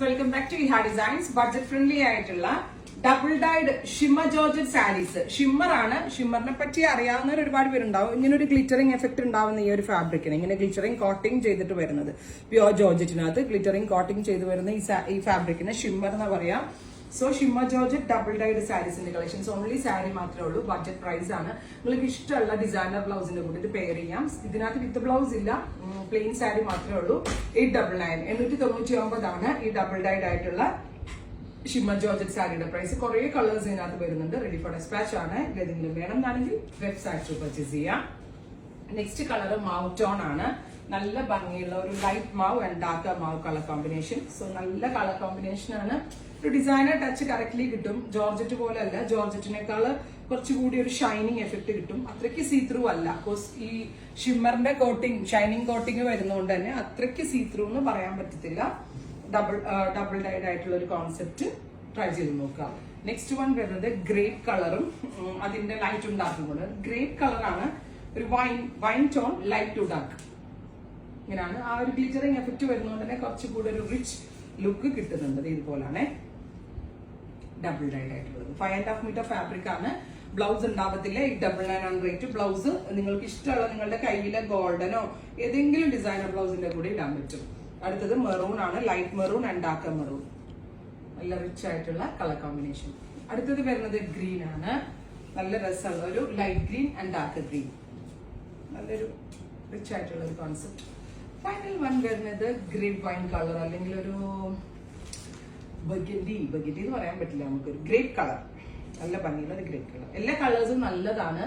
Welcome back to Iha designs. Budget friendly ആയിട്ടുള്ള double dyed shimmer georgette sarees. Shimmer ആണ്. ഷിമ്മറിനെ പറ്റി അറിയാവുന്നവർ ഒരുപാട് പേരുണ്ടാവും. ഇങ്ങനെ ഒരു ഗ്ലിറ്ററിംഗ് എഫക്ട് ഉണ്ടാവുന്ന ഈ ഒരു ഫാബ്രിക്കിന് ഇങ്ങനെ ഗ്ലിറ്ററിംഗ് കോട്ടിംഗ് ചെയ്തിട്ട് വരുന്നത്, പ്യുവർ ജോർജറ്റിനകത്ത് ഗ്ലിറ്ററിംഗ് കോട്ടിംഗ് ചെയ്ത് വരുന്ന ഈ ഫാബ്രിക്കിന് ഷിമ്മർ എന്ന് പറയാം. So shimmer georgette double dyed സാരീസിന്റെ കളക്ഷൻസ്. ഓൺലി സാരി മാത്രമേ ഉള്ളൂ. ബഡ്ജറ്റ് പ്രൈസ് ആണ്. നിങ്ങൾക്ക് ഇഷ്ടമുള്ള ഡിസൈനർ ബ്ലൗസിന്റെ കൂടെ ഇത് പെയർ ചെയ്യാം. ഇതിനകത്ത് വിത്ത് ബ്ലൗസ് ഇല്ല, പ്ലെയിൻ സാരി മാത്രമേ ഉള്ളൂ. 899 899 ആണ് ഈ ഡബിൾ ഡൈഡ് ആയിട്ടുള്ള ഷിമ്മർ ജോർജറ്റ് സാരിയുടെ പ്രൈസ്. കുറെ കളേഴ്സ് ഇതിനകത്ത് വരുന്നുണ്ട്. റെഡി ഫോർ ഡെസ്പാച്ച് ആണ്. ഏതെങ്കിലും വേണം എന്നാണെങ്കിൽ വെബ്സൈറ്റ് പർച്ചേസ് ചെയ്യാം. നെക്സ്റ്റ് കളർ മാവ് ടോൺ ആണ്. നല്ല ഭംഗിയുള്ള ഒരു ലൈറ്റ് മാവ് ആൻഡ് ഡാർക്ക് മാവ് കളർ കോമ്പിനേഷൻ. സോ നല്ല കളർ കോമ്പിനേഷൻ ആണ്. ഒരു ഡിസൈനർ ടച്ച് കറക്റ്റ്ലി കിട്ടും. ജോർജറ്റ് പോലെ അല്ല, ജോർജറ്റിനേക്കാൾ കുറച്ചുകൂടി ഒരു ഷൈനിങ് എഫക്ട് കിട്ടും. അത്രയ്ക്ക് സീ ത്രൂ അല്ല. ബിക്കോസ് ഈ ഷിമ്മറിന്റെ കോട്ടിങ്, ഷൈനിങ് കോട്ടിങ് വരുന്നതുകൊണ്ട് തന്നെ അത്രയ്ക്ക് സീ ത്രൂ എന്ന് പറയാൻ പറ്റത്തില്ല. ഡബിൾ ഡൈഡ് ആയിട്ടുള്ള ഒരു കോൺസെപ്റ്റ് ട്രൈ ചെയ്ത് നോക്കാം. നെക്സ്റ്റ് വൺ വരുന്നത് ഗ്രേപ്പ് കളറും അതിന്റെ ലൈറ്റ് ഉണ്ടാക്കുന്നത്. ഗ്രേപ്പ് കളറാണ്, ഒരു wine tone light to dark. ഇങ്ങനെയാണ് ആ ഒരു ഗ്ലിറ്ററിംഗ് എഫക്ട് വരുന്നതുകൊണ്ട് തന്നെ കുറച്ചുകൂടി ഒരു റിച്ച് ലുക്ക് കിട്ടുന്നുണ്ട്. ഇതുപോലാണ് ഡബിൾ ഡൈഡ് ആയിട്ടുള്ളത്. 5.5 മീറ്റർ ഫാബ്രിക് ആണ്. ബ്ലൗസ് ഉണ്ടാവത്തില്ല. 899 റേറ്റ്. ബ്ലൗസ് നിങ്ങൾക്ക് ഇഷ്ടമുള്ള നിങ്ങളുടെ കയ്യിലെ ഗോൾഡനോ ഏതെങ്കിലും ഡിസൈനർ ബ്ലൗസിന്റെ കൂടെ ഇടാൻ പറ്റും. അടുത്തത് മെറൂൺ ആണ്. Light maroon and dark maroon. നല്ല റിച്ച് ആയിട്ടുള്ള കളർ കോമ്പിനേഷൻ. അടുത്തത് വരുന്നത് ഗ്രീൻ ആണ്. നല്ല രസമുള്ള ഒരു light green and dark green. നല്ലൊരു റിച്ച് ആയിട്ടുള്ള ഒരു കോൺസെപ്റ്റ്. ഫൈനൽ വൺ വരുന്നത് ഗ്രേപ്പ് വൈൻ കളർ, അല്ലെങ്കിൽ ഒരു ബഗൻഡി എന്ന് പറയാൻ പറ്റില്ല, നമുക്കൊരു ഗ്രേപ്പ് കളർ. നല്ല ഭംഗിയുള്ള ഗ്രേപ്പ് കളർ. എല്ലാ കളേഴ്സും നല്ലതാണ്.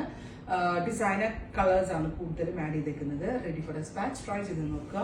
ഡിസൈനർ കളേഴ്സ് ആണ് കൂടുതലും ആഡ് ചെയ്തേക്കുന്നത്. Ready for dispatch. ട്രൈ ചെയ്ത് നോക്കുക.